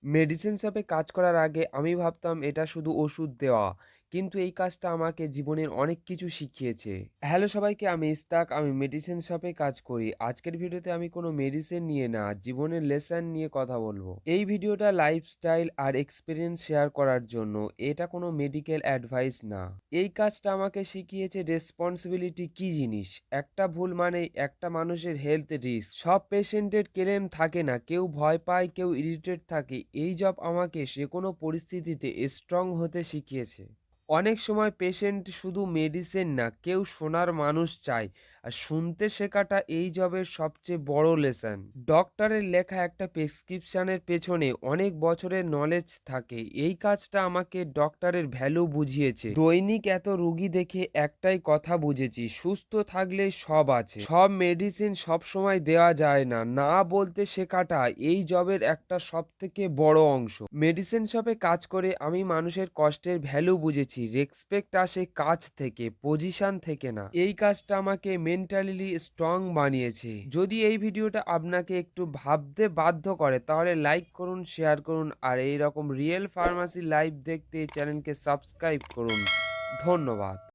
Medicine শপে কাজ করার আগে আমি ভাবতাম এটা শুধু ওষুধ দেওয়া। কিন্তু এই কাজটা আমাকে জীবনের অনেক কিছু শিখিয়েছে। হ্যালো সবাইকে, আমি ইস্তাক। আমি মেডিসিন শপে কাজ করি। আজকের ভিডিওতে আমি কোনো মেডিসিন নিয়ে না, জীবনের লেসন নিয়ে কথা বলবো। এই ভিডিওটা লাইফস্টাইল আর এক্সপেরিয়েন্স শেয়ার করার জন্য। এটা কোনো মেডিকেল অ্যাডভাইস না। এই কাজটা আমাকে শিখিয়েছে রেসপন্সিবিলিটি কি জিনিস। একটা ভুল মানেই একটা মানুষের হেলথ রিস্ক। সব পেশেন্টের ক্লেম থাকে না, কেউ ভয় পায়, কেউ ইরিটেট থাকে। এই জব আমাকে যেকোনো পরিস্থিতিতে স্ট্রং হতে শিখিয়েছে। অনেক সময় পেশেন্ট শুধু মেডিসিন না, কেউ শোনার মানুষ চায়। আর শুনতে শেখাটা এই জবের সবচেয়ে বড় লেসন। ডক্টরের লেখা একটা প্রেসক্রিপশনের পেছনে অনেক বছরের নলেজ থাকে। এই কাজটা আমাকে ডক্টরের ভ্যালু বুঝিয়েছে। দৈনিক এত রুগী দেখে একটাই কথা বুঝেছি, সুস্থ থাকলে সব আছে। সব মেডিসিন সব সময় দেওয়া যায় না। না বলতে শেখাটা এই জবের একটা সবথেকে বড় অংশ। মেডিসিন শপে কাজ করে আমি মানুষের কষ্টের ভ্যালু বুঝেছি। রেসপেক্ট আসে কাজ থেকে, পজিশন থেকে না। এই কাজটা আমাকে মেন্টালি স্ট্রং বানিয়েছে। যদি এই ভিডিওটা আপনাকে একটু ভাবতে বাধ্য করে তাহলে লাইক করুন, শেয়ার করুন, আর এই রকম রিয়েল ফার্মাসি লাইভ দেখতে চ্যানেলকে সাবস্ক্রাইব করুন। ধন্যবাদ।